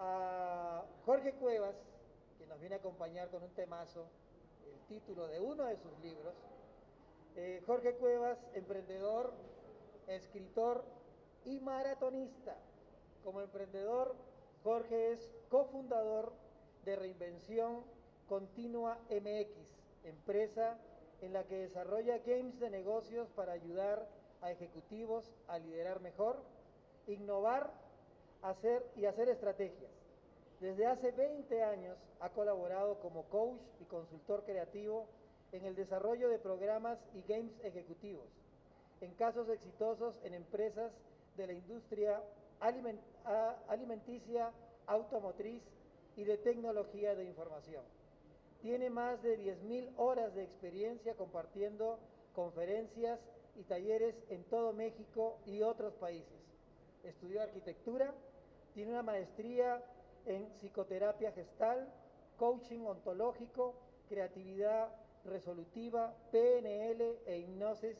a Jorge Cuevas, que nos viene a acompañar con un temazo, el título de uno de sus libros. Jorge Cuevas, emprendedor, escritor y maratonista. Como emprendedor, Jorge es cofundador de Reinvención Continua MX, empresa en la que desarrolla games de negocios para ayudar a ejecutivos a liderar mejor, innovar, hacer estrategias. Desde hace 20 años ha colaborado como coach y consultor creativo en el desarrollo de programas y games ejecutivos, en casos exitosos en empresas de la industria alimenticia, automotriz y de tecnología de información. Tiene más de 10.000 horas de experiencia compartiendo conferencias y talleres en todo México y otros países. Estudió arquitectura, tiene una maestría en psicoterapia gestal, coaching ontológico, creatividad resolutiva, PNL e hipnosis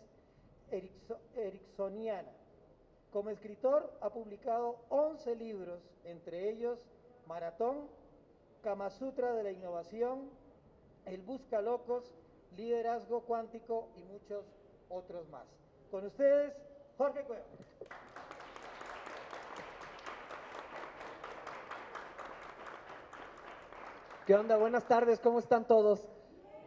ericksoniana. Como escritor ha publicado 11 libros, entre ellos Maratón, Kama Sutra de la Innovación, El Buscalocos, Liderazgo Cuántico y muchos otros más. Con ustedes, Jorge Cuevas. ¿Qué onda? Buenas tardes, ¿cómo están todos?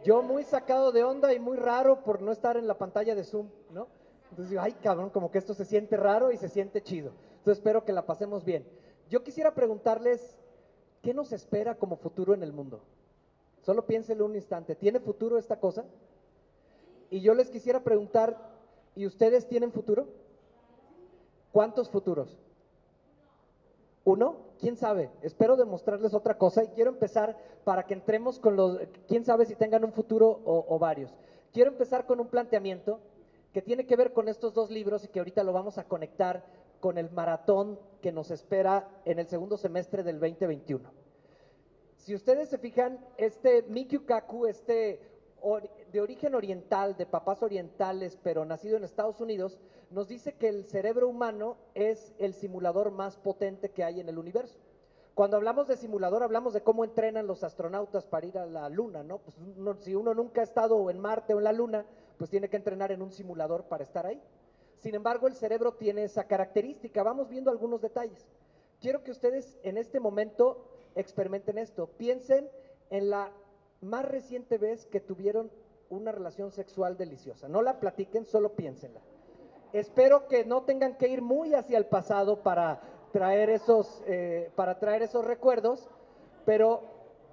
Yo muy sacado de onda y muy raro por no estar en la pantalla de Zoom, ¿no? Entonces digo, ay cabrón, como que esto se siente raro y se siente chido. Entonces espero que la pasemos bien. Yo quisiera preguntarles, ¿qué nos espera como futuro en el mundo? Solo piénsenlo un instante, ¿tiene futuro esta cosa? Y yo les quisiera preguntar, ¿y ustedes tienen futuro? ¿Cuántos futuros? ¿Uno? ¿Quién sabe? Espero demostrarles otra cosa y quiero empezar para que entremos con los, quién sabe si tengan un futuro o varios. Quiero empezar con un planteamiento que tiene que ver con estos dos libros y que ahorita lo vamos a conectar con el maratón que nos espera en el segundo semestre del 2021. Si ustedes se fijan, Mikio Kaku, de origen oriental, de papás orientales, pero nacido en Estados Unidos, nos dice que el cerebro humano es el simulador más potente que hay en el universo. Cuando hablamos de simulador, hablamos de cómo entrenan los astronautas para ir a la Luna, ¿no? Pues si uno nunca ha estado en Marte o en la Luna, pues tiene que entrenar en un simulador para estar ahí. Sin embargo, el cerebro tiene esa característica. Vamos viendo algunos detalles. Quiero que ustedes en este momento experimenten esto. Piensen en la más reciente vez que tuvieron una relación sexual deliciosa. No la platiquen, solo piénsenla. Espero que no tengan que ir muy hacia el pasado para traer esos recuerdos, pero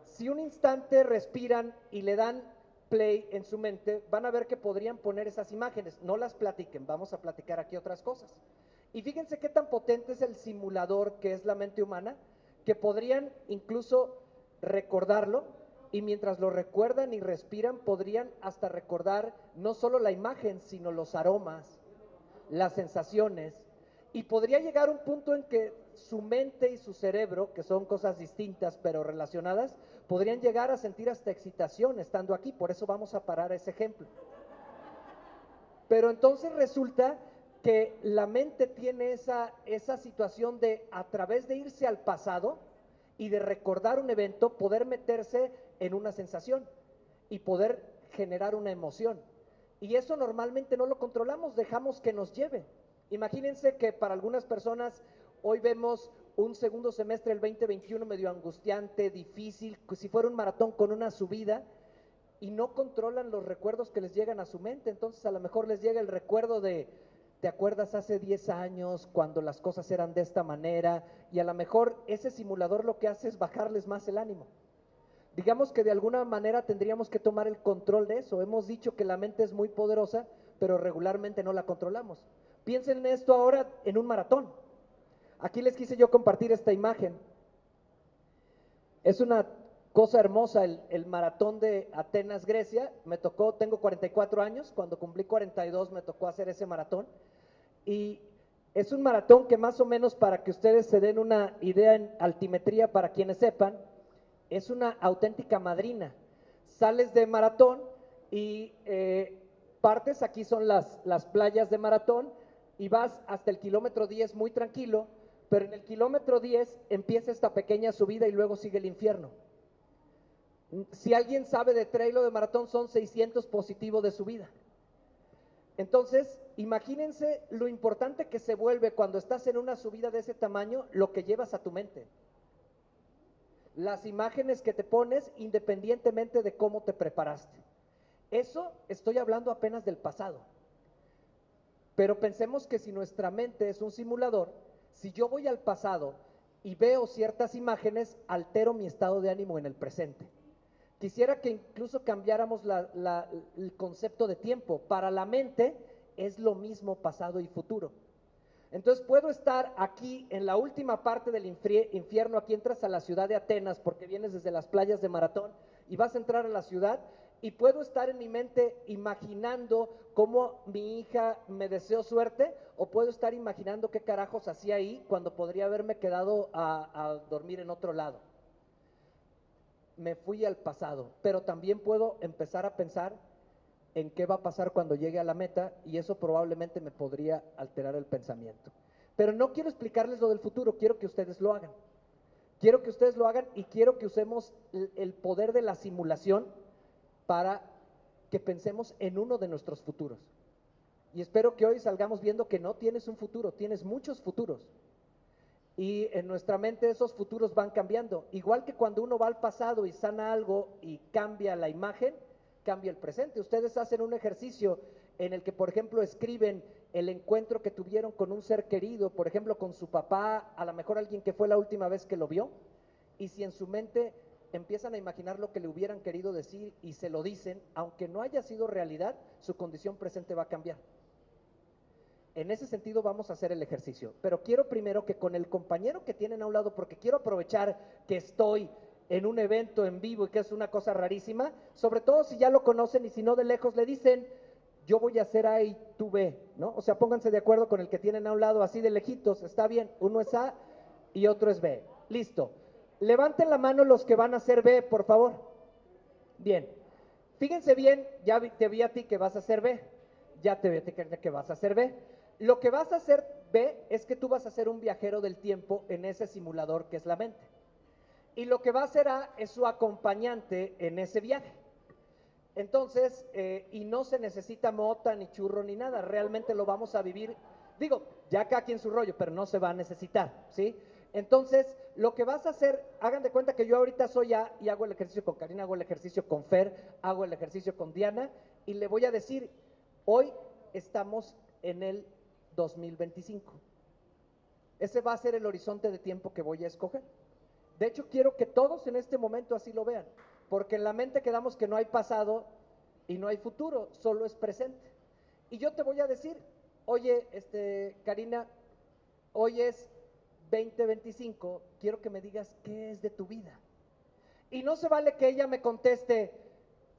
si un instante respiran y le dan play en su mente, van a ver que podrían poner esas imágenes. No las platiquen, vamos a platicar aquí otras cosas. Y fíjense qué tan potente es el simulador que es la mente humana, que podrían incluso recordarlo, y mientras lo recuerdan y respiran, podrían hasta recordar no solo la imagen, sino los aromas, las sensaciones, y podría llegar un punto en que su mente y su cerebro, que son cosas distintas pero relacionadas, podrían llegar a sentir hasta excitación estando aquí. Por eso vamos a parar ese ejemplo. Pero entonces resulta que la mente tiene esa situación de, a través de irse al pasado y de recordar un evento, poder meterse en una sensación y poder generar una emoción. Y eso normalmente no lo controlamos, dejamos que nos lleve. Imagínense que para algunas personas hoy vemos un segundo semestre del 2021 medio angustiante, difícil, si fuera un maratón con una subida, y no controlan los recuerdos que les llegan a su mente. Entonces a lo mejor les llega el recuerdo de, ¿te acuerdas hace 10 años cuando las cosas eran de esta manera? Y a lo mejor ese simulador lo que hace es bajarles más el ánimo. Digamos que de alguna manera tendríamos que tomar el control de eso. Hemos dicho que la mente es muy poderosa, pero regularmente no la controlamos. Piensen en esto ahora en un maratón. Aquí les quise yo compartir esta imagen. Es una cosa hermosa, el maratón de Atenas, Grecia. Me tocó, tengo 44 años, cuando cumplí 42 me tocó hacer ese maratón. Y es un maratón que más o menos, para que ustedes se den una idea en altimetría, para quienes sepan, es una auténtica madrina. Sales de maratón y partes, aquí son las playas de Maratón, y vas hasta el kilómetro 10 muy tranquilo, pero en el kilómetro 10 empieza esta pequeña subida y luego sigue el infierno. Si alguien sabe de trail o de maratón, son 600 positivos de subida. Entonces, imagínense lo importante que se vuelve cuando estás en una subida de ese tamaño, lo que llevas a tu mente. Las imágenes que te pones independientemente de cómo te preparaste. Eso estoy hablando apenas del pasado. Pero pensemos que si nuestra mente es un simulador, si yo voy al pasado y veo ciertas imágenes, altero mi estado de ánimo en el presente. Quisiera que incluso cambiáramos el concepto de tiempo. Para la mente es lo mismo pasado y futuro. Entonces puedo estar aquí en la última parte del infierno, aquí entras a la ciudad de Atenas porque vienes desde las playas de Maratón y vas a entrar a la ciudad y puedo estar en mi mente imaginando cómo mi hija me deseó suerte o puedo estar imaginando qué carajos hacía ahí cuando podría haberme quedado a dormir en otro lado. Me fui al pasado, pero también puedo empezar a pensar en qué va a pasar cuando llegue a la meta y eso probablemente me podría alterar el pensamiento. Pero no quiero explicarles lo del futuro, quiero que ustedes lo hagan. Quiero que ustedes lo hagan y quiero que usemos el poder de la simulación para que pensemos en uno de nuestros futuros. Y espero que hoy salgamos viendo que no tienes un futuro, tienes muchos futuros. Y en nuestra mente esos futuros van cambiando. Igual que cuando uno va al pasado y sana algo y cambia la imagen, cambia el presente. Ustedes hacen un ejercicio en el que, por ejemplo, escriben el encuentro que tuvieron con un ser querido, por ejemplo, con su papá, a lo mejor alguien que fue la última vez que lo vio, y si en su mente empiezan a imaginar lo que le hubieran querido decir y se lo dicen, aunque no haya sido realidad, su condición presente va a cambiar. En ese sentido vamos a hacer el ejercicio, pero quiero primero que con el compañero que tienen a un lado, porque quiero aprovechar que estoy en un evento en vivo y que es una cosa rarísima, sobre todo si ya lo conocen y si no de lejos le dicen, yo voy a hacer A y tú B, ¿no? O sea, pónganse de acuerdo con el que tienen a un lado así de lejitos, está bien, uno es A y otro es B, listo. Levanten la mano los que van a hacer B, por favor. Bien, fíjense bien, ya te vi a ti que vas a hacer B, ya te vi a ti que vas a hacer B. Lo que vas a hacer B es que tú vas a ser un viajero del tiempo en ese simulador que es la mente. Y lo que va a hacer A es su acompañante en ese viaje. Entonces, y no se necesita mota, ni churro, ni nada, realmente lo vamos a vivir, digo, ya cada quien su rollo, pero no se va a necesitar, ¿sí? Entonces, lo que vas a hacer, hagan de cuenta que yo ahorita soy A y hago el ejercicio con Karina, hago el ejercicio con Fer, hago el ejercicio con Diana, y le voy a decir, hoy estamos en el 2025. Ese va a ser el horizonte de tiempo que voy a escoger. De hecho, quiero que todos en este momento así lo vean, porque en la mente quedamos que no hay pasado y no hay futuro, solo es presente. Y yo te voy a decir, oye, Karina, hoy es 2025, quiero que me digas qué es de tu vida. Y no se vale que ella me conteste,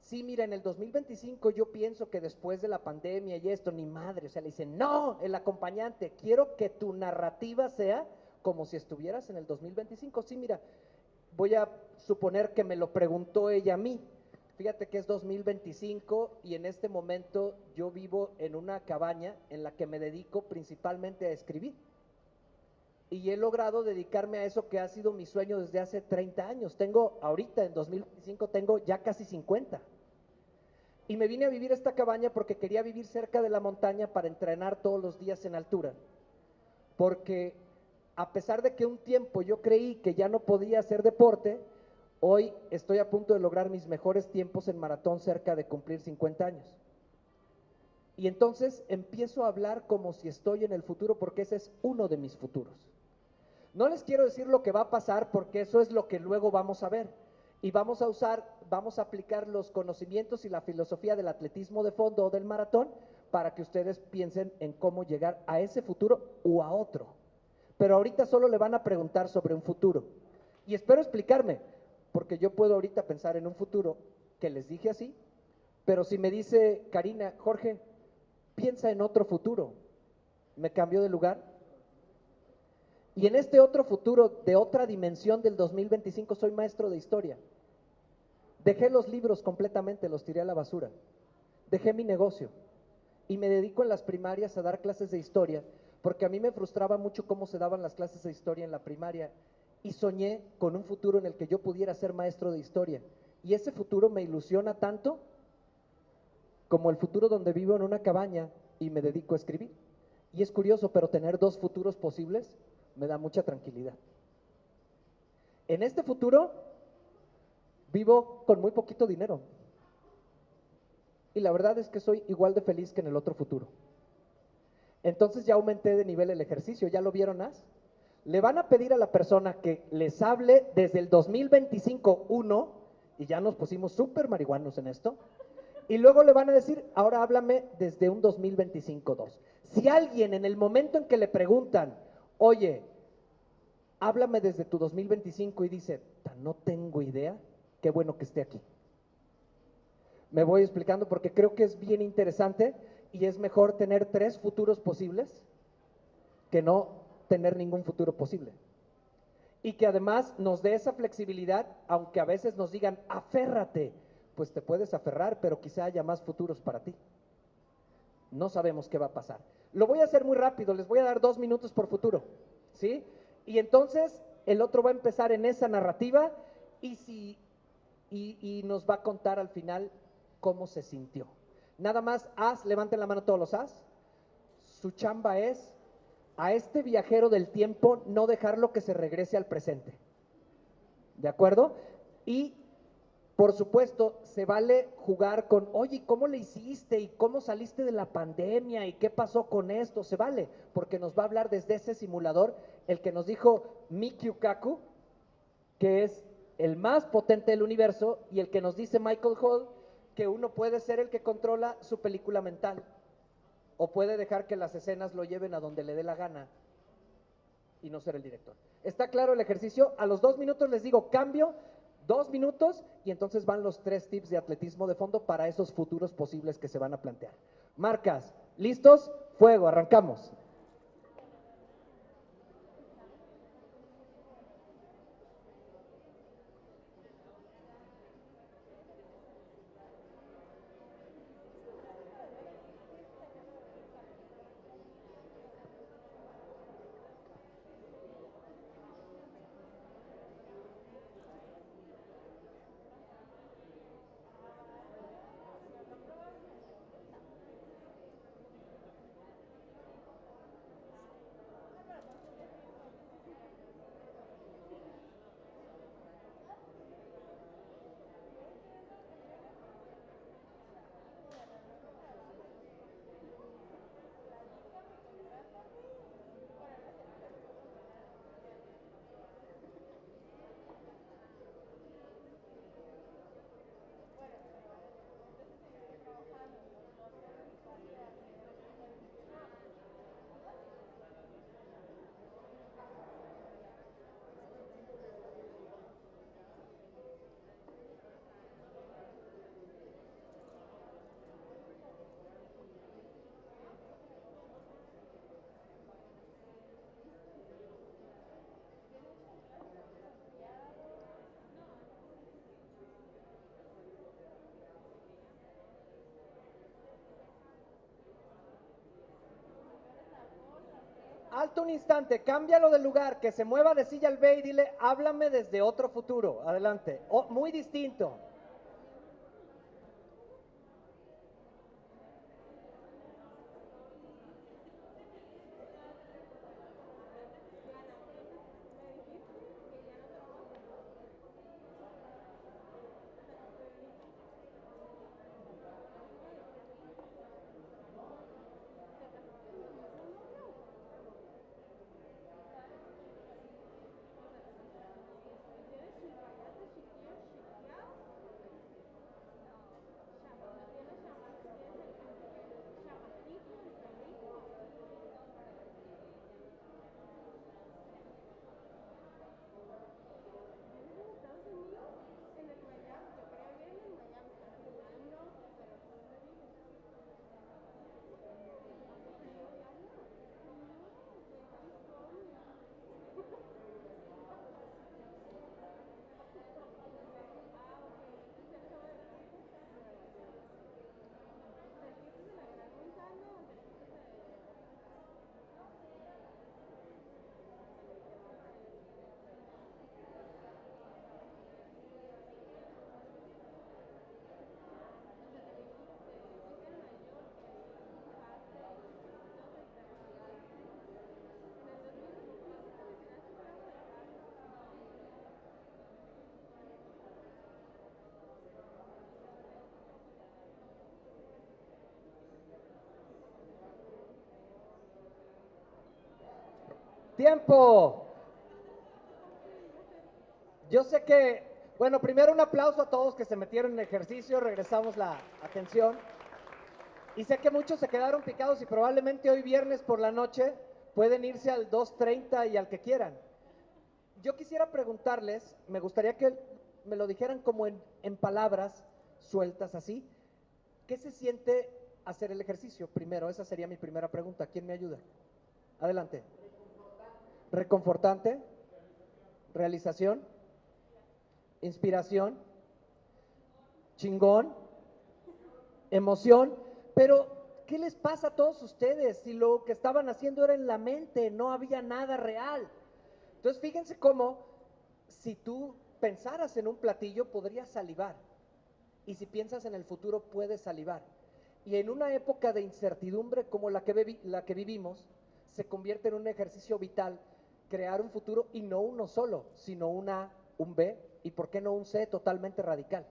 sí, mira, en el 2025 yo pienso que después de la pandemia y esto, ni madre, o sea, le dicen, no, el acompañante, quiero que tu narrativa sea como si estuvieras en el 2025. Sí, mira, voy a suponer que me lo preguntó ella a mí. Fíjate que es 2025 y en este momento yo vivo en una cabaña en la que me dedico principalmente a escribir. Y he logrado dedicarme a eso que ha sido mi sueño desde hace 30 años. Tengo, ahorita en 2025, tengo ya casi 50. Y me vine a vivir a esta cabaña porque quería vivir cerca de la montaña para entrenar todos los días en altura. Porque a pesar de que un tiempo yo creí que ya no podía hacer deporte, hoy estoy a punto de lograr mis mejores tiempos en maratón cerca de cumplir 50 años. Y entonces empiezo a hablar como si estoy en el futuro porque ese es uno de mis futuros. No les quiero decir lo que va a pasar porque eso es lo que luego vamos a ver. Y vamos a aplicar los conocimientos y la filosofía del atletismo de fondo o del maratón para que ustedes piensen en cómo llegar a ese futuro o a otro. Pero ahorita solo le van a preguntar sobre un futuro. Y espero explicarme, porque yo puedo ahorita pensar en un futuro que les dije así, pero si me dice Karina, Jorge, piensa en otro futuro, ¿me cambió de lugar? Y en este otro futuro, de otra dimensión del 2025, soy maestro de historia. Dejé los libros completamente, los tiré a la basura. Dejé mi negocio y me dedico en las primarias a dar clases de historia, porque a mí me frustraba mucho cómo se daban las clases de historia en la primaria y soñé con un futuro en el que yo pudiera ser maestro de historia. Y ese futuro me ilusiona tanto como el futuro donde vivo en una cabaña y me dedico a escribir. Y es curioso, pero tener dos futuros posibles me da mucha tranquilidad. En este futuro vivo con muy poquito dinero. Y la verdad es que soy igual de feliz que en el otro futuro. Entonces ya aumenté de nivel el ejercicio, ¿ya lo vieron, As? Le van a pedir a la persona que les hable desde el 2025 1, y ya nos pusimos súper marihuanos en esto, y luego le van a decir, ahora háblame desde un 2025 2. Si alguien en el momento en que le preguntan, oye, háblame desde tu 2025 y dice, no tengo idea, qué bueno que esté aquí. Me voy explicando porque creo que es bien interesante y es mejor tener 3 futuros posibles que no tener ningún futuro posible. Y que además nos dé esa flexibilidad, aunque a veces nos digan, aférrate, pues te puedes aferrar, pero quizá haya más futuros para ti. No sabemos qué va a pasar. Lo voy a hacer muy rápido, les voy a dar 2 minutos por futuro, ¿sí? Y entonces el otro va a empezar en esa narrativa y nos va a contar al final cómo se sintió. Nada más, levanten la mano todos los as. Su chamba es a este viajero del tiempo no dejarlo que se regrese al presente. ¿De acuerdo? Y por supuesto, se vale jugar con, oye, ¿cómo le hiciste? ¿Y cómo saliste de la pandemia? ¿Y qué pasó con esto? Se vale, porque nos va a hablar desde ese simulador el que nos dijo Mikio Kaku, que es el más potente del universo, y el que nos dice Michael Hall, que uno puede ser el que controla su película mental, o puede dejar que las escenas lo lleven a donde le dé la gana y no ser el director. ¿Está claro el ejercicio? A los 2 minutos les digo cambio, 2 minutos y entonces van los 3 tips de atletismo de fondo para esos futuros posibles que se van a plantear. Marcas, ¿listos? Fuego, arrancamos. Alto un instante, cámbialo de lugar, que se mueva de silla al B y dile, háblame desde otro futuro. Adelante. Muy distinto. Tiempo. Yo sé que, bueno, primero un aplauso a todos que se metieron en ejercicio, regresamos la atención. Y sé que muchos se quedaron picados y probablemente hoy viernes por la noche pueden irse al 2:30 y al que quieran. Yo quisiera preguntarles, me gustaría que me lo dijeran como en palabras sueltas así, ¿qué se siente hacer el ejercicio? Primero, esa sería mi primera pregunta. ¿Quién me ayuda? Adelante. Reconfortante, realización, inspiración, chingón, emoción, pero ¿qué les pasa a todos ustedes si lo que estaban haciendo era en la mente, no había nada real? Entonces fíjense cómo si tú pensaras en un platillo podrías salivar, y si piensas en el futuro puedes salivar, y en una época de incertidumbre como la que vivimos, se convierte en un ejercicio vital crear un futuro, y no uno solo, sino un A, un B, y por qué no un C totalmente radical.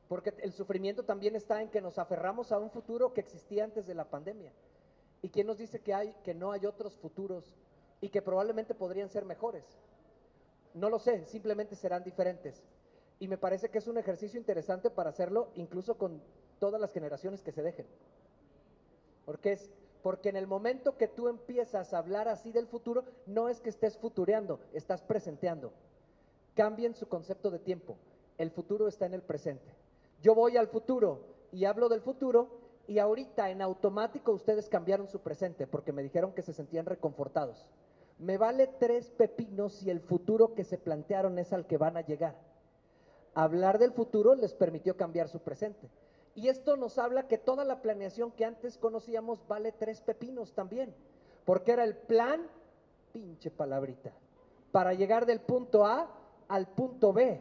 Porque el sufrimiento también está en que nos aferramos a un futuro que existía antes de la pandemia. ¿Y quién nos dice que no hay otros futuros y que probablemente podrían ser mejores? No lo sé, simplemente serán diferentes. Y me parece que es un ejercicio interesante para hacerlo incluso con todas las generaciones que se dejen. Porque en el momento que tú empiezas a hablar así del futuro, no es que estés futureando, estás presenteando. Cambien su concepto de tiempo. El futuro está en el presente. Yo voy al futuro y hablo del futuro, y ahorita en automático ustedes cambiaron su presente porque me dijeron que se sentían reconfortados. Me vale 3 pepinos si el futuro que se plantearon es al que van a llegar. Hablar del futuro les permitió cambiar su presente. Y esto nos habla que toda la planeación que antes conocíamos vale 3 pepinos también, porque era el plan, pinche palabrita, para llegar del punto A al punto B.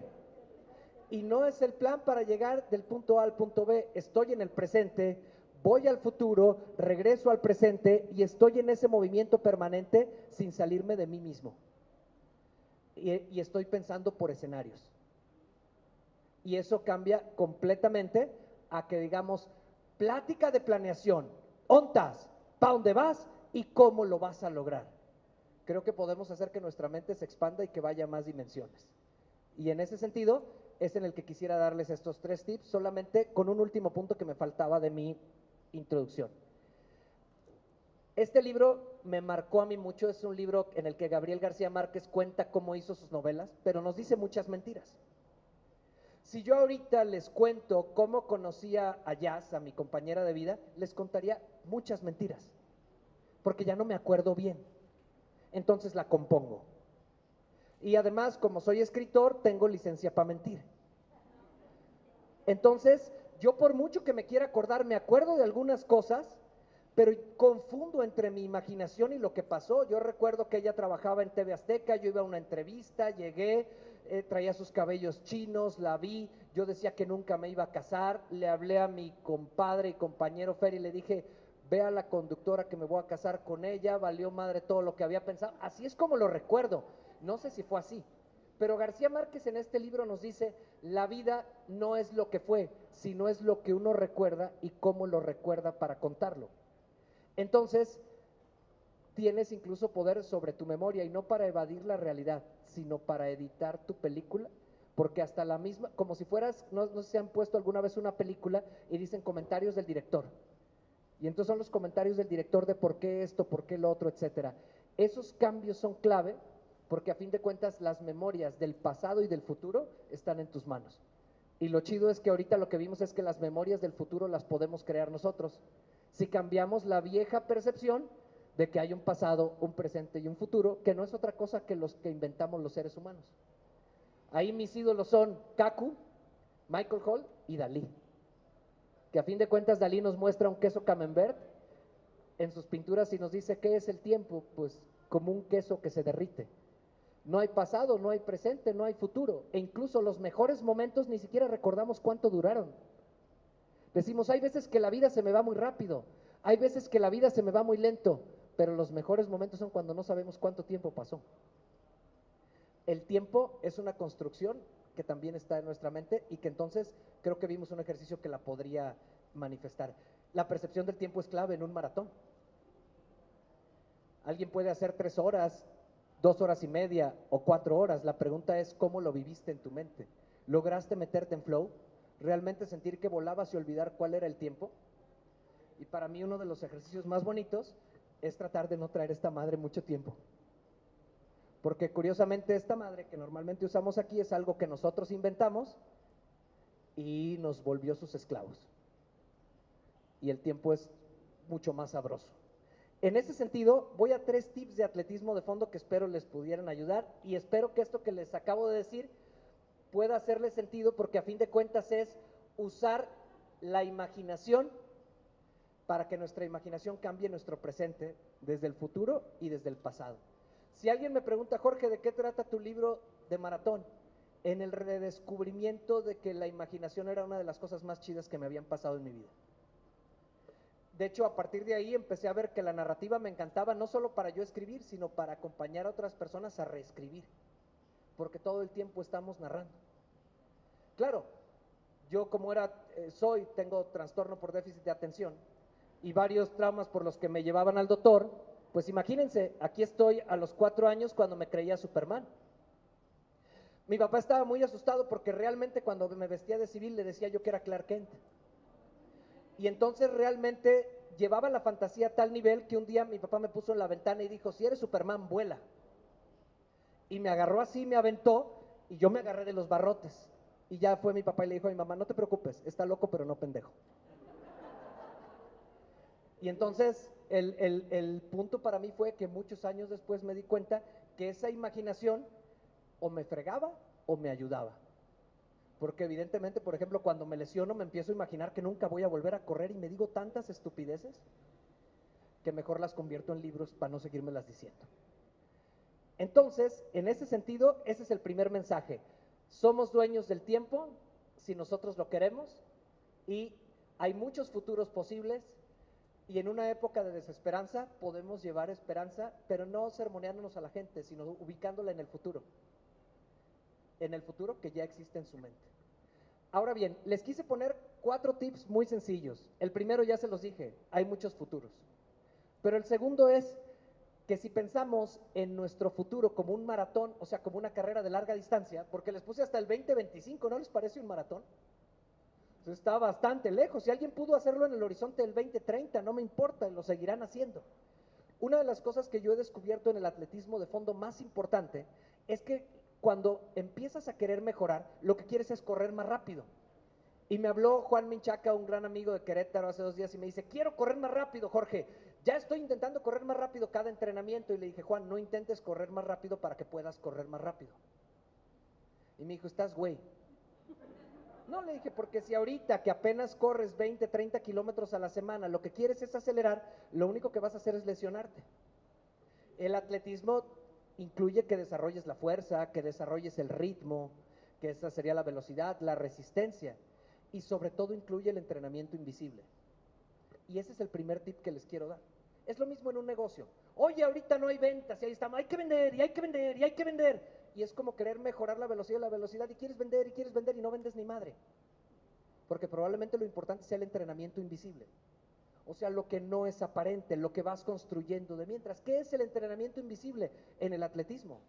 Y no es el plan para llegar del punto A al punto B. Estoy en el presente, voy al futuro, regreso al presente y estoy en ese movimiento permanente sin salirme de mí mismo. Y estoy pensando por escenarios. Y eso cambia completamente a que digamos, plática de planeación, ¿ontas? ¿Para dónde vas? ¿Y cómo lo vas a lograr? Creo que podemos hacer que nuestra mente se expanda y que vaya a más dimensiones. Y en ese sentido es en el que quisiera darles estos 3 tips, solamente con un último punto que me faltaba de mi introducción. Este libro me marcó a mí mucho, es un libro en el que Gabriel García Márquez cuenta cómo hizo sus novelas, pero nos dice muchas mentiras. Si yo ahorita les cuento cómo conocía a Jazz, a mi compañera de vida, les contaría muchas mentiras, porque ya no me acuerdo bien. Entonces la compongo. Y además, como soy escritor, tengo licencia para mentir. Entonces, yo por mucho que me quiera acordar, me acuerdo de algunas cosas, pero confundo entre mi imaginación y lo que pasó. Yo recuerdo que ella trabajaba en TV Azteca, yo iba a una entrevista, llegué, traía sus cabellos chinos, la vi, yo decía que nunca me iba a casar, le hablé a mi compadre y compañero Fer y le dije, ve a la conductora que me voy a casar con ella, valió madre todo lo que había pensado. Así es como lo recuerdo, no sé si fue así. Pero García Márquez en este libro nos dice, la vida no es lo que fue, sino es lo que uno recuerda y cómo lo recuerda para contarlo. Entonces, tienes incluso poder sobre tu memoria, y no para evadir la realidad, sino para editar tu película, porque hasta la misma, como si fueras, no sé si han puesto alguna vez una película y dicen comentarios del director, y entonces son los comentarios del director de por qué esto, por qué lo otro, etcétera. Esos cambios son clave, porque a fin de cuentas las memorias del pasado y del futuro están en tus manos. Y lo chido es que ahorita lo que vimos es que las memorias del futuro las podemos crear nosotros. Si cambiamos la vieja percepción de que hay un pasado, un presente y un futuro, que no es otra cosa que los que inventamos los seres humanos. Ahí mis ídolos son Kaku, Michael Hall y Dalí. Que a fin de cuentas Dalí nos muestra un queso camembert en sus pinturas y nos dice ¿qué es el tiempo? Pues como un queso que se derrite. No hay pasado, no hay presente, no hay futuro. E incluso los mejores momentos ni siquiera recordamos cuánto duraron. Decimos, hay veces que la vida se me va muy rápido, hay veces que la vida se me va muy lento, pero los mejores momentos son cuando no sabemos cuánto tiempo pasó. El tiempo es una construcción que también está en nuestra mente y que entonces creo que vimos un ejercicio que la podría manifestar. La percepción del tiempo es clave en un maratón. Alguien puede hacer 3 horas 2 horas y media o 4 horas. La pregunta es cómo lo viviste en tu mente. ¿Lograste meterte en flow? ¿Realmente sentir que volabas y olvidar cuál era el tiempo? Y para mí uno de los ejercicios más bonitos es tratar de no traer esta madre mucho tiempo. Porque curiosamente esta madre que normalmente usamos aquí es algo que nosotros inventamos y nos volvió sus esclavos. Y el tiempo es mucho más sabroso. En ese sentido, voy a 3 tips de atletismo de fondo que espero les pudieran ayudar y espero que esto que les acabo de decir pueda hacerles sentido, porque a fin de cuentas es usar la imaginación para que nuestra imaginación cambie nuestro presente desde el futuro y desde el pasado. Si alguien me pregunta, Jorge, ¿de qué trata tu libro de maratón? En el redescubrimiento de que la imaginación era una de las cosas más chidas que me habían pasado en mi vida. De hecho, a partir de ahí empecé a ver que la narrativa me encantaba, no solo para yo escribir, sino para acompañar a otras personas a reescribir, porque todo el tiempo estamos narrando. Claro, yo como tengo trastorno por déficit de atención y varios traumas por los que me llevaban al doctor. Pues imagínense, aquí estoy a los 4 años cuando me creía Superman. Mi papá estaba muy asustado porque realmente cuando me vestía de civil le decía yo que era Clark Kent. Y entonces realmente llevaba la fantasía a tal nivel que un día mi papá me puso en la ventana y dijo, si eres Superman, vuela. Y me agarró así, me aventó y yo me agarré de los barrotes. Y ya fue mi papá y le dijo a mi mamá, no te preocupes, está loco pero no pendejo. Y entonces el punto para mí fue que muchos años después me di cuenta que esa imaginación o me fregaba o me ayudaba. Porque evidentemente, por ejemplo, cuando me lesiono me empiezo a imaginar que nunca voy a volver a correr y me digo tantas estupideces que mejor las convierto en libros para no seguírmelas diciendo. Entonces, en ese sentido, ese es el primer mensaje. Somos dueños del tiempo si nosotros lo queremos y hay muchos futuros posibles. Y en una época de desesperanza podemos llevar esperanza, pero no sermoneándonos a la gente, sino ubicándola en el futuro que ya existe en su mente. Ahora bien, les quise poner 4 tips muy sencillos. El primero ya se los dije, hay muchos futuros. Pero el segundo es que si pensamos en nuestro futuro como un maratón, o sea, como una carrera de larga distancia, porque les puse hasta el 2025, ¿no les parece un maratón? Entonces está bastante lejos. Si alguien pudo hacerlo en el horizonte del 2030, no me importa, lo seguirán haciendo. Una de las cosas que yo he descubierto en el atletismo de fondo más importante es que cuando empiezas a querer mejorar, lo que quieres es correr más rápido. Y me habló Juan Minchaca, un gran amigo de Querétaro, hace 2 días y me dice, quiero correr más rápido, Jorge. Ya estoy intentando correr más rápido cada entrenamiento. Y le dije, Juan, no intentes correr más rápido para que puedas correr más rápido. Y me dijo, estás güey. No, le dije, porque si ahorita que apenas corres 20, 30 kilómetros a la semana, lo que quieres es acelerar, lo único que vas a hacer es lesionarte. El atletismo incluye que desarrolles la fuerza, que desarrolles el ritmo, que esa sería la velocidad, la resistencia, y sobre todo incluye el entrenamiento invisible. Y ese es el primer tip que les quiero dar. Es lo mismo en un negocio. Oye, ahorita no hay ventas y ahí estamos, hay que vender y hay que vender y hay que vender. Y es como querer mejorar la velocidad y quieres vender y no vendes ni madre. Porque probablemente lo importante sea el entrenamiento invisible. O sea, lo que no es aparente, lo que vas construyendo de mientras. ¿Qué es el entrenamiento invisible en el atletismo?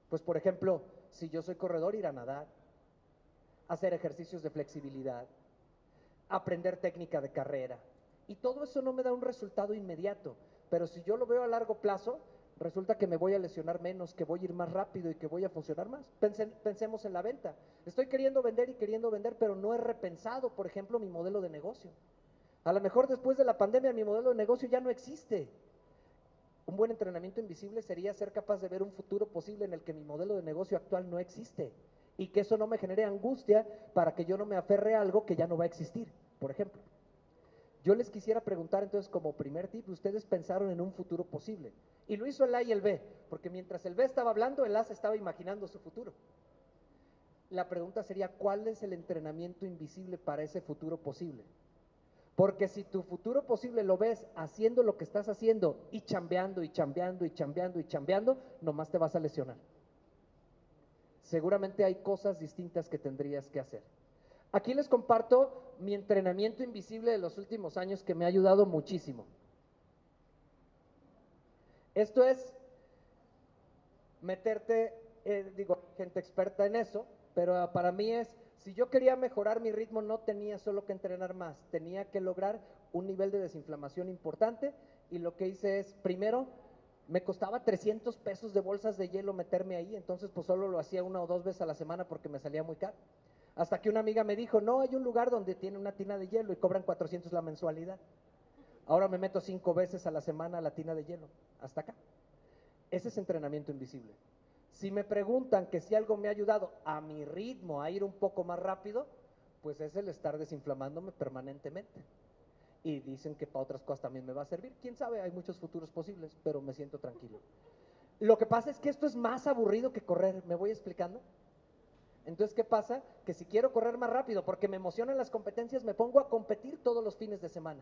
Pues, por ejemplo, si yo soy corredor, ir a nadar, hacer ejercicios de flexibilidad, aprender técnica de carrera. Y todo eso no me da un resultado inmediato, pero si yo lo veo a largo plazo, resulta que me voy a lesionar menos, que voy a ir más rápido y que voy a funcionar más. Pensemos en la venta. Estoy queriendo vender, pero no he repensado, por ejemplo, mi modelo de negocio. A lo mejor después de la pandemia mi modelo de negocio ya no existe. Un buen entrenamiento invisible sería ser capaz de ver un futuro posible en el que mi modelo de negocio actual no existe y que eso no me genere angustia para que yo no me aferre a algo que ya no va a existir, por ejemplo. Yo les quisiera preguntar entonces como primer tip, ustedes pensaron en un futuro posible y lo hizo el A y el B, porque mientras el B estaba hablando, el A se estaba imaginando su futuro. La pregunta sería, ¿cuál es el entrenamiento invisible para ese futuro posible? Porque si tu futuro posible lo ves haciendo lo que estás haciendo y chambeando y chambeando y chambeando y chambeando, nomás te vas a lesionar. Seguramente hay cosas distintas que tendrías que hacer. Aquí les comparto mi entrenamiento invisible de los últimos años que me ha ayudado muchísimo. Esto es meterte, digo, gente experta en eso, pero para mí es, si yo quería mejorar mi ritmo, no tenía solo que entrenar más, tenía que lograr un nivel de desinflamación importante, y lo que hice es, primero, me costaba 300 pesos de bolsas de hielo meterme ahí, entonces pues solo lo hacía 1 o 2 veces a la semana porque me salía muy caro. Hasta que una amiga me dijo, no, hay un lugar donde tiene una tina de hielo y cobran 400 la mensualidad. Ahora me meto 5 veces a la semana a la tina de hielo, hasta acá. Ese es entrenamiento invisible. Si me preguntan que si algo me ha ayudado a mi ritmo a ir un poco más rápido, pues es el estar desinflamándome permanentemente. Y dicen que para otras cosas también me va a servir. Quién sabe, hay muchos futuros posibles, pero me siento tranquilo. Lo que pasa es que esto es más aburrido que correr, ¿me voy explicando? Entonces, ¿qué pasa? Que si quiero correr más rápido porque me emocionan las competencias, me pongo a competir todos los fines de semana.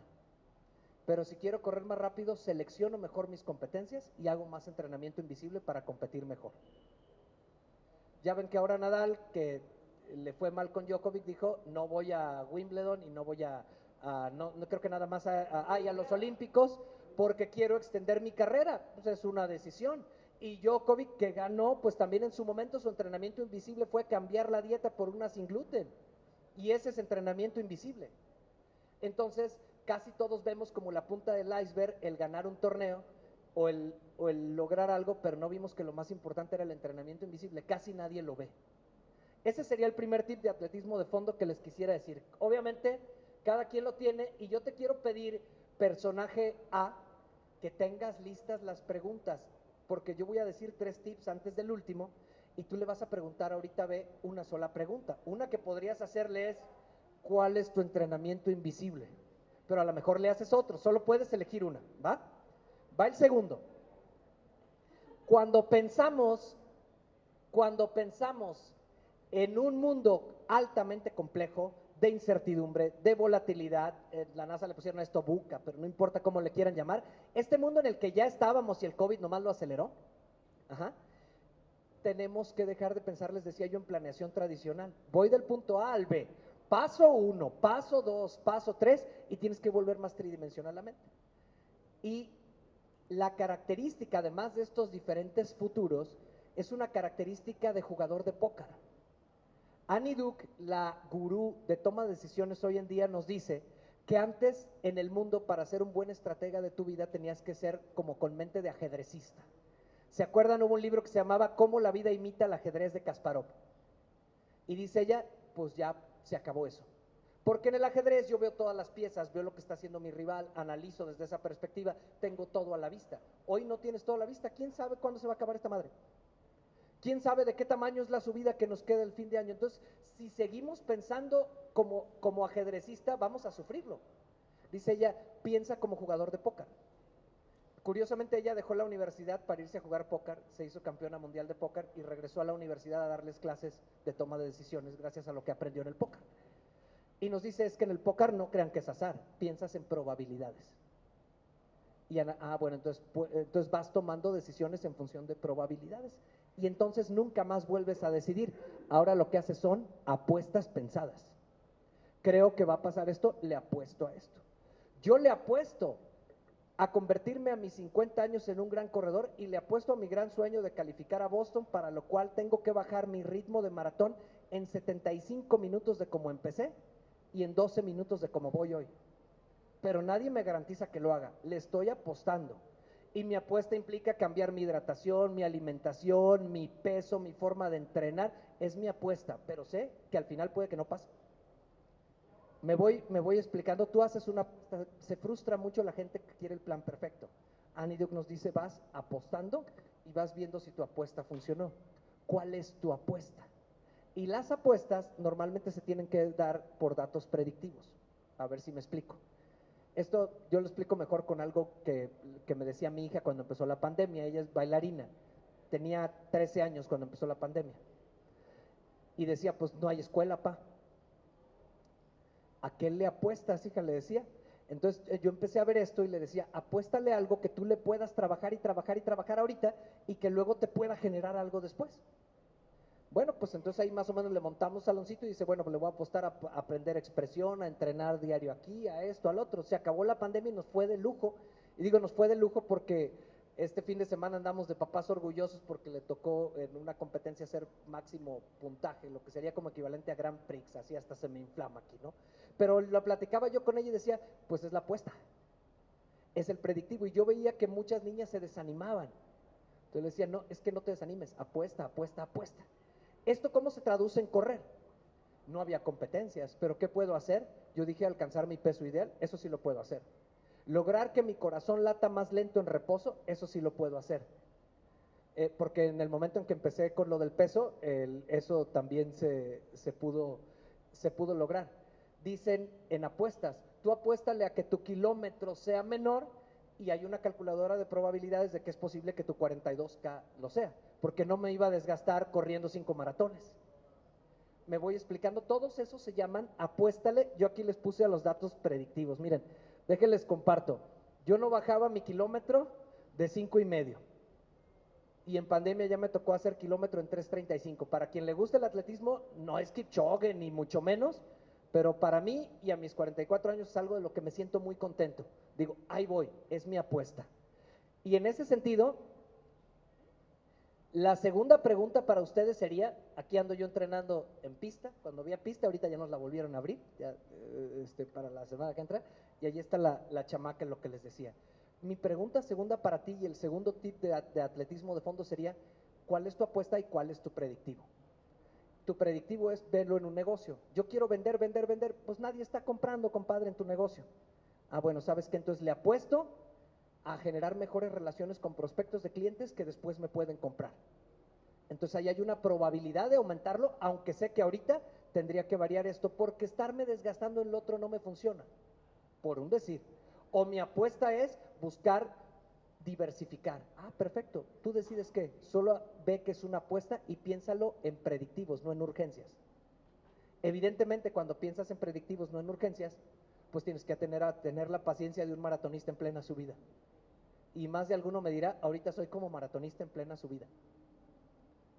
Pero si quiero correr más rápido, selecciono mejor mis competencias y hago más entrenamiento invisible para competir mejor. Ya ven que ahora Nadal, que le fue mal con Djokovic, dijo, no voy a Wimbledon y no voy no creo que nada más a los Olímpicos porque quiero extender mi carrera. Pues es una decisión. Y Djokovic, que ganó, pues también en su momento su entrenamiento invisible fue cambiar la dieta por una sin gluten. Y ese es entrenamiento invisible. Entonces, casi todos vemos como la punta del iceberg el ganar un torneo o el lograr algo, pero no vimos que lo más importante era el entrenamiento invisible. Casi nadie lo ve. Ese sería el primer tip de atletismo de fondo que les quisiera decir. Obviamente, cada quien lo tiene y yo te quiero pedir, personaje A, que tengas listas las preguntas, porque yo voy a decir 3 tips antes del último y tú le vas a preguntar ahorita B una sola pregunta. Una que podrías hacerle es, ¿cuál es tu entrenamiento invisible? Pero a lo mejor le haces otro, solo puedes elegir una, ¿va? Va el segundo. Cuando pensamos en un mundo altamente complejo, de incertidumbre, de volatilidad, la NASA le pusieron a esto VUCA, pero no importa cómo le quieran llamar, este mundo en el que ya estábamos y el COVID nomás lo aceleró, ajá, tenemos que dejar de pensar, les decía yo, en planeación tradicional. Voy del punto A al B, paso 1, paso 2, paso 3, y tienes que volver más tridimensional la mente. Y la característica, además de estos diferentes futuros, es una característica de jugador de póker. Annie Duke, la gurú de toma de decisiones hoy en día, nos dice que antes en el mundo, para ser un buen estratega de tu vida, tenías que ser como con mente de ajedrecista. ¿Se acuerdan? Hubo un libro que se llamaba Cómo la vida imita el ajedrez de Kasparov. Y dice ella, pues ya se acabó eso. Porque en el ajedrez yo veo todas las piezas, veo lo que está haciendo mi rival, analizo desde esa perspectiva, tengo todo a la vista. Hoy no tienes todo a la vista, ¿quién sabe cuándo se va a acabar esta madre? ¿Quién sabe de qué tamaño es la subida que nos queda el fin de año? Entonces, si seguimos pensando como ajedrecista, vamos a sufrirlo. Dice ella, piensa como jugador de póker. Curiosamente, ella dejó la universidad para irse a jugar póker, se hizo campeona mundial de póker y regresó a la universidad a darles clases de toma de decisiones gracias a lo que aprendió en el póker. Y nos dice, es que en el póker no crean que es azar, piensas en probabilidades. Y bueno, entonces vas tomando decisiones en función de probabilidades. Y entonces nunca más vuelves a decidir. Ahora lo que haces son apuestas pensadas. Creo que va a pasar esto, le apuesto a esto. Yo le apuesto a convertirme a mis 50 años en un gran corredor y le apuesto a mi gran sueño de calificar a Boston, para lo cual tengo que bajar mi ritmo de maratón en 75 minutos de como empecé y en 12 minutos de como voy hoy. Pero nadie me garantiza que lo haga, le estoy apostando. Y mi apuesta implica cambiar mi hidratación, mi alimentación, mi peso, mi forma de entrenar, es mi apuesta, pero sé que al final puede que no pase. Me voy explicando, tú haces una apuesta, se frustra mucho la gente que quiere el plan perfecto. Annie Duke nos dice, vas apostando y vas viendo si tu apuesta funcionó. ¿Cuál es tu apuesta? Y las apuestas normalmente se tienen que dar por datos predictivos. A ver si me explico. Esto yo lo explico mejor con algo que me decía mi hija cuando empezó la pandemia. Ella es bailarina, tenía 13 años cuando empezó la pandemia. Y decía, pues no hay escuela, pa. ¿A qué le apuestas, hija? Le decía. Entonces yo empecé a ver esto y le decía, apuéstale algo que tú le puedas trabajar y trabajar y trabajar ahorita y que luego te pueda generar algo después. Bueno, pues entonces ahí más o menos le montamos saloncito y dice, bueno, pues le voy a apostar a aprender expresión, a entrenar diario aquí, a esto, al otro. Se acabó la pandemia y nos fue de lujo. Y digo, nos fue de lujo porque Este fin de semana andamos de papás orgullosos porque le tocó en una competencia hacer máximo puntaje, lo que sería como equivalente a Grand Prix, así hasta se me inflama aquí, ¿no? Pero lo platicaba yo con ella y decía, pues es la apuesta, es el predictivo. Y yo veía que muchas niñas se desanimaban. Entonces le decía, no, es que no te desanimes, apuesta, apuesta, apuesta. ¿Esto cómo se traduce en correr? No había competencias, pero ¿qué puedo hacer? Yo dije alcanzar mi peso ideal, eso sí lo puedo hacer. Lograr que mi corazón lata más lento en reposo, eso sí lo puedo hacer. Porque en el momento en que empecé con lo del peso, eso también se pudo lograr. Dicen en apuestas, tú apuéstale a que tu kilómetro sea menor y hay una calculadora de probabilidades de que es posible que tu 42K lo sea, porque no me iba a desgastar corriendo 5 maratones. Me voy explicando, todos esos se llaman apuéstale. Yo aquí les puse a los datos predictivos. Miren, déjenles comparto. Yo no bajaba mi kilómetro de 5.5. Y en pandemia ya me tocó hacer kilómetro en 3:35. Para quien le gusta el atletismo, no es Kipchoge ni mucho menos, pero para mí y a mis 44 años es algo de lo que me siento muy contento. Digo, ahí voy, es mi apuesta. Y en ese sentido, la segunda pregunta para ustedes sería, aquí ando yo entrenando en pista, cuando había pista, ahorita ya nos la volvieron a abrir, ya, para la semana que entra, y allí está la chamaca, lo que les decía. Mi pregunta segunda para ti y el segundo tip de atletismo de fondo sería, ¿cuál es tu apuesta y cuál es tu predictivo? Tu predictivo es verlo en un negocio. Yo quiero vender, vender, vender, pues nadie está comprando, compadre, en tu negocio. Ah, bueno, ¿sabes qué? Entonces le apuesto a generar mejores relaciones con prospectos de clientes que después me pueden comprar. Entonces ahí hay una probabilidad de aumentarlo, aunque sé que ahorita tendría que variar esto, porque estarme desgastando en lo otro no me funciona, por un decir. O mi apuesta es buscar diversificar. Ah, perfecto, tú decides qué, solo ve que es una apuesta y piénsalo en predictivos, no en urgencias. Evidentemente, cuando piensas en predictivos, no en urgencias, pues tienes que tener la paciencia de un maratonista en plena subida. Y más de alguno me dirá, ahorita soy como maratonista en plena subida.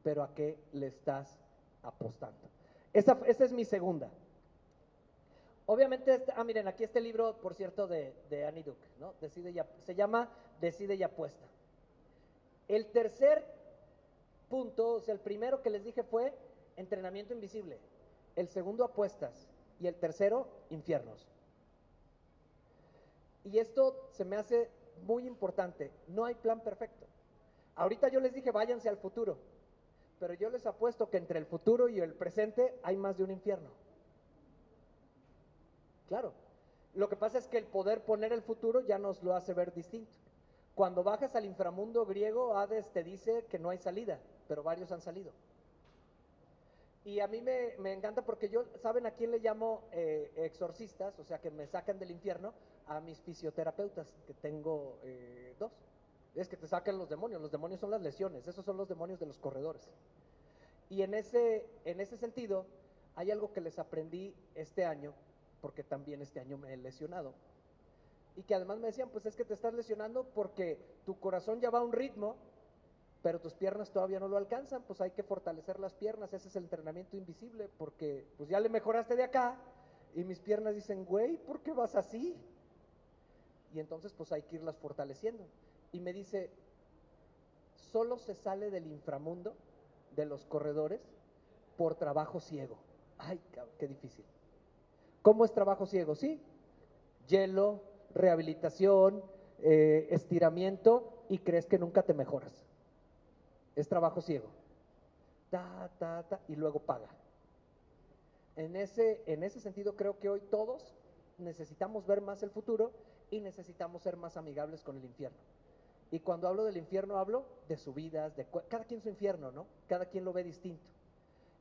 Pero ¿a qué le estás apostando? Esa es mi segunda. Obviamente, miren, aquí este libro, por cierto, de Annie Duke, ¿no? Se llama Decide y apuesta. El tercer punto, o sea, el primero que les dije fue entrenamiento invisible. El segundo, apuestas. Y el tercero, infiernos. Y esto se me hace muy importante. No hay plan perfecto. Ahorita yo les dije, váyanse al futuro. Pero yo les apuesto que entre el futuro y el presente hay más de un infierno. Claro. Lo que pasa es que el poder poner el futuro ya nos lo hace ver distinto. Cuando bajas al inframundo griego, Hades te dice que no hay salida, pero varios han salido. Y a mí me encanta porque yo, ¿saben a quién le llamo exorcistas? O sea, que me sacan del infierno, a mis fisioterapeutas, que tengo dos. Es que te sacan los demonios son las lesiones, esos son los demonios de los corredores. Y en ese sentido, hay algo que les aprendí este año, porque también este año me he lesionado, y que además me decían, pues es que te estás lesionando porque tu corazón ya va a un ritmo, pero tus piernas todavía no lo alcanzan, pues hay que fortalecer las piernas, ese es el entrenamiento invisible, porque pues ya le mejoraste de acá, y mis piernas dicen, güey, ¿por qué vas así? Y entonces pues hay que irlas fortaleciendo. Y me dice, solo se sale del inframundo de los corredores por trabajo ciego. Ay, cabrón, qué difícil. ¿Cómo es trabajo ciego? Sí, hielo, rehabilitación, estiramiento y crees que nunca te mejoras. Es trabajo ciego. Y luego paga. En ese sentido creo que hoy todos necesitamos ver más el futuro y necesitamos ser más amigables con el infierno. Y cuando hablo del infierno hablo de subidas, cada quien su infierno, ¿no? Cada quien lo ve distinto.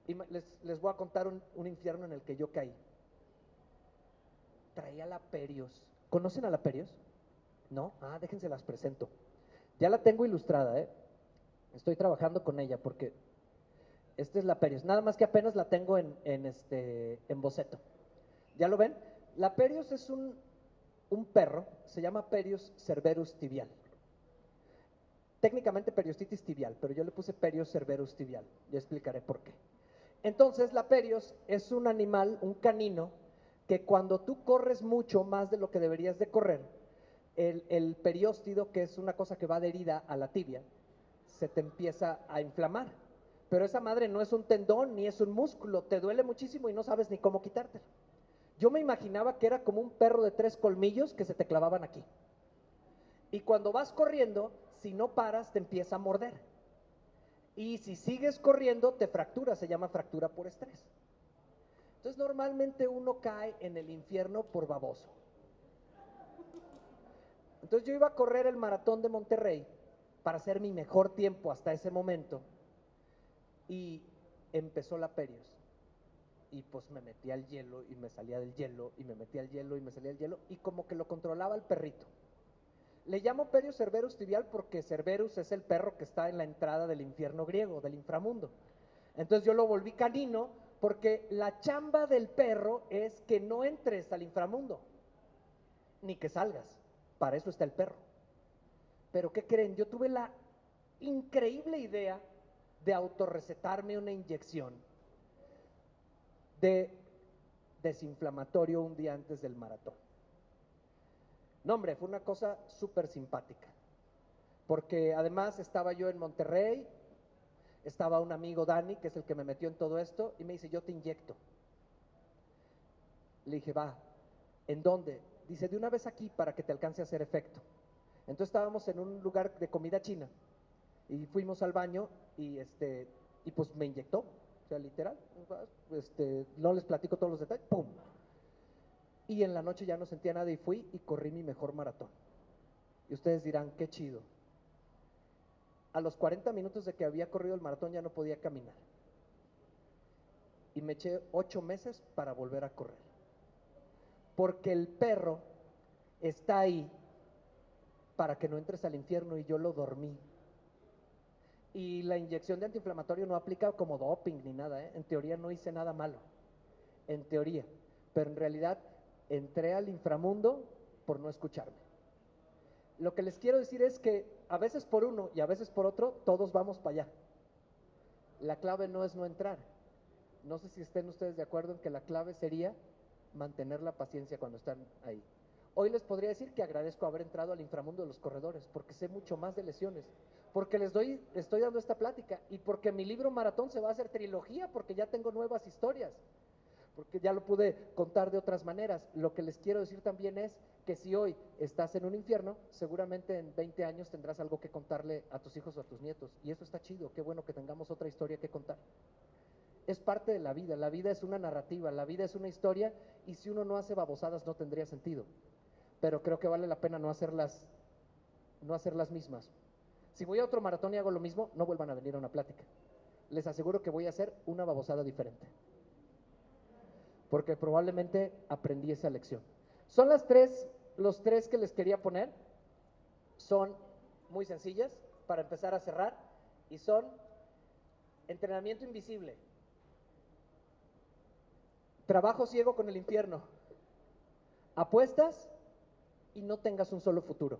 Y les voy a contar un infierno en el que yo caí. Traía la Perios. ¿Conocen a la Perios? ¿No? Ah, déjense las presento. Ya la tengo ilustrada, ¿eh? Estoy trabajando con ella porque esta es la Perios. Nada más que apenas la tengo en boceto. ¿Ya lo ven? La Perios es un perro, se llama Perios cerberus tibial. Técnicamente periostitis tibial, pero yo le puse Perios cerberus tibial. Ya explicaré por qué. Entonces, la Perios es un animal, un canino, que cuando tú corres mucho más de lo que deberías de correr, el periósteo, que es una cosa que va adherida a la tibia, se te empieza a inflamar. Pero esa madre no es un tendón ni es un músculo, te duele muchísimo y no sabes ni cómo quitártelo. Yo me imaginaba que era como un perro de 3 colmillos que se te clavaban aquí. Y cuando vas corriendo, si no paras, te empieza a morder. Y si sigues corriendo, te fractura, se llama fractura por estrés. Entonces normalmente uno cae en el infierno por baboso. Entonces yo iba a correr el maratón de Monterrey para hacer mi mejor tiempo hasta ese momento y empezó la perios. Y pues me metí al hielo y me salía del hielo y me metí al hielo y me salía del hielo y como que lo controlaba el perrito. Le llamo Perius Cerberus tibial porque Cerberus es el perro que está en la entrada del infierno griego, del inframundo. Entonces yo lo volví canino porque la chamba del perro es que no entres al inframundo, ni que salgas. Para eso está el perro. Pero ¿qué creen? Yo tuve la increíble idea de autorrecetarme una inyección de desinflamatorio un día antes del maratón. No, hombre, fue una cosa súper simpática, porque además estaba yo en Monterrey, estaba un amigo Dani, que es el que me metió en todo esto, y me dice, yo te inyecto. Le dije, va, ¿en dónde? Dice, de una vez aquí para que te alcance a hacer efecto. Entonces estábamos en un lugar de comida china, y fuimos al baño, y pues me inyectó, o sea, literal, no les platico todos los detalles, ¡pum! Y en la noche ya no sentía nada y fui y corrí mi mejor maratón. Y ustedes dirán, qué chido. A los 40 minutos de que había corrido el maratón ya no podía caminar. Y me eché 8 meses para volver a correr. Porque el perro está ahí para que no entres al infierno y yo lo dormí. Y la inyección de antiinflamatorio no aplica como doping ni nada, ¿eh? En teoría no hice nada malo. En teoría. Pero en realidad entré al inframundo por no escucharme. Lo que les quiero decir es que a veces por uno y a veces por otro, todos vamos para allá. La clave no es no entrar. No sé si estén ustedes de acuerdo en que la clave sería mantener la paciencia cuando están ahí. Hoy les podría decir que agradezco haber entrado al inframundo de los corredores, porque sé mucho más de lesiones, porque estoy dando esta plática y porque mi libro Maratón se va a hacer trilogía, porque ya tengo nuevas historias, porque ya lo pude contar de otras maneras. Lo que les quiero decir también es que si hoy estás en un infierno, seguramente en 20 años tendrás algo que contarle a tus hijos o a tus nietos, y eso está chido, qué bueno que tengamos otra historia que contar. Es parte de la vida es una narrativa, la vida es una historia, y si uno no hace babosadas no tendría sentido. Pero creo que vale la pena no hacer las mismas. Si voy a otro maratón y hago lo mismo, no vuelvan a venir a una plática. Les aseguro que voy a hacer una babosada diferente, porque probablemente aprendí esa lección. Son los tres que les quería poner, son muy sencillas para empezar a cerrar, y son entrenamiento invisible, trabajo ciego con el infierno, apuestas y no tengas un solo futuro,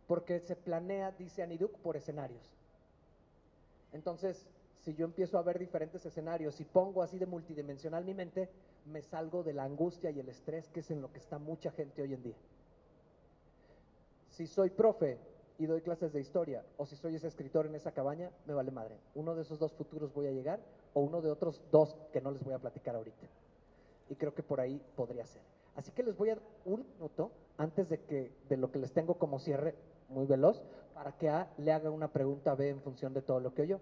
porque se planea, dice Aniduk, por escenarios. Entonces, si yo empiezo a ver diferentes escenarios y pongo así de multidimensional mi mente, me salgo de la angustia y el estrés, que es en lo que está mucha gente hoy en día. Si soy profe y doy clases de historia, o si soy ese escritor en esa cabaña, me vale madre. Uno de esos dos futuros voy a llegar, o uno de otros dos que no les voy a platicar ahorita. Y creo que por ahí podría ser. Así que les voy a dar un minuto antes de lo que les tengo como cierre muy veloz, para que A le haga una pregunta a B en función de todo lo que oyó.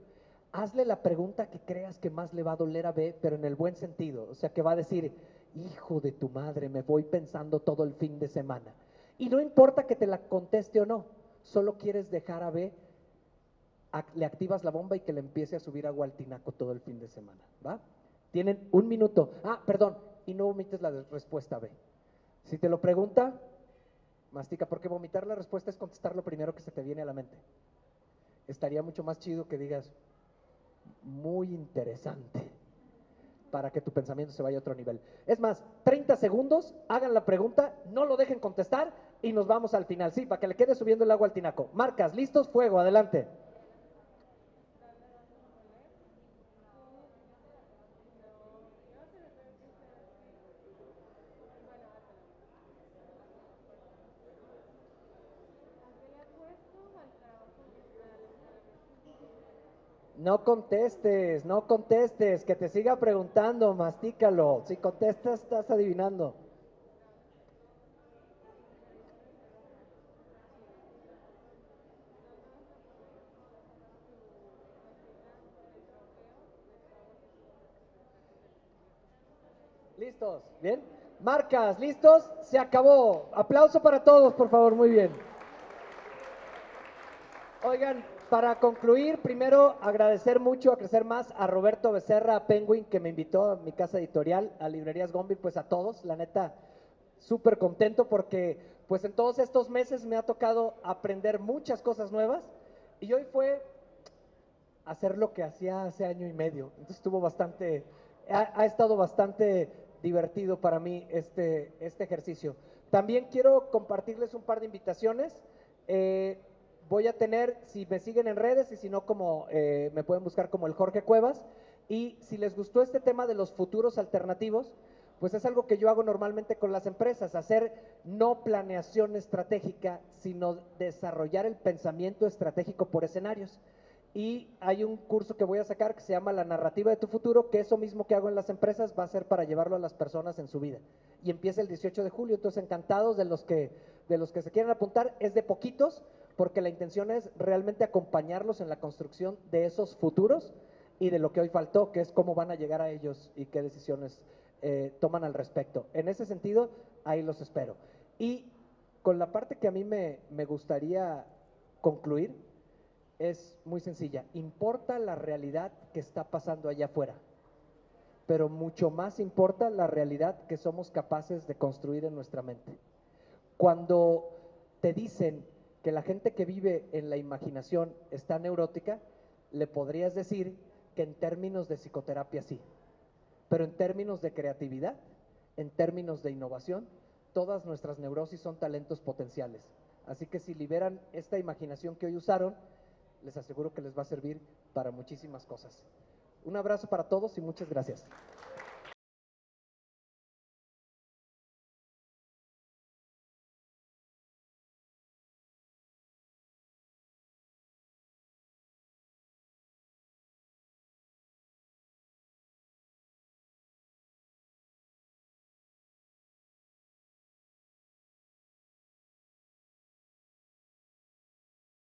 Hazle la pregunta que creas que más le va a doler a B, pero en el buen sentido. O sea, que va a decir, hijo de tu madre, me voy pensando todo el fin de semana. Y no importa que te la conteste o no, solo quieres dejar a B, le activas la bomba y que le empiece a subir agua al tinaco todo el fin de semana, ¿va? Tienen un minuto. Ah, perdón, y no omites la respuesta B. Si te lo pregunta, mastica, porque vomitar la respuesta es contestar lo primero que se te viene a la mente. Estaría mucho más chido que digas, muy interesante, para que tu pensamiento se vaya a otro nivel. Es más, 30 segundos, hagan la pregunta, no lo dejen contestar y nos vamos al final. Sí, para que le quede subiendo el agua al tinaco. Marcas, listos, fuego, adelante. No contestes, no contestes, que te siga preguntando, mastícalo. Si contestas, estás adivinando. ¿Listos? ¿Bien? Marcas, ¿listos? Se acabó. Aplauso para todos, por favor, muy bien. Oigan, para concluir, primero agradecer mucho a Crecer Más, a Roberto Becerra, a Penguin, que me invitó a mi casa editorial, a Librerías Gombi, pues a todos, la neta, súper contento porque pues en todos estos meses me ha tocado aprender muchas cosas nuevas y hoy fue hacer lo que hacía hace año y medio. Entonces estuvo bastante, ha estado bastante divertido para mí este ejercicio. También quiero compartirles un par de invitaciones. Voy a tener, si me siguen en redes y si no, como me pueden buscar como el Jorge Cuevas. Y si les gustó este tema de los futuros alternativos, pues es algo que yo hago normalmente con las empresas, hacer no planeación estratégica, sino desarrollar el pensamiento estratégico por escenarios. Y hay un curso que voy a sacar que se llama La narrativa de tu futuro, que eso mismo que hago en las empresas va a ser para llevarlo a las personas en su vida. Y empieza el 18 de julio, entonces encantados de los que se quieren apuntar, es de poquitos, porque la intención es realmente acompañarlos en la construcción de esos futuros y de lo que hoy faltó, que es cómo van a llegar a ellos y qué decisiones toman al respecto. En ese sentido, ahí los espero. Y con la parte que a mí me gustaría concluir, es muy sencilla. Importa la realidad que está pasando allá afuera, pero mucho más importa la realidad que somos capaces de construir en nuestra mente. Cuando te dicen que la gente que vive en la imaginación está neurótica, le podrías decir que en términos de psicoterapia sí, pero en términos de creatividad, en términos de innovación, todas nuestras neurosis son talentos potenciales. Así que si liberan esta imaginación que hoy usaron, les aseguro que les va a servir para muchísimas cosas. Un abrazo para todos y muchas gracias.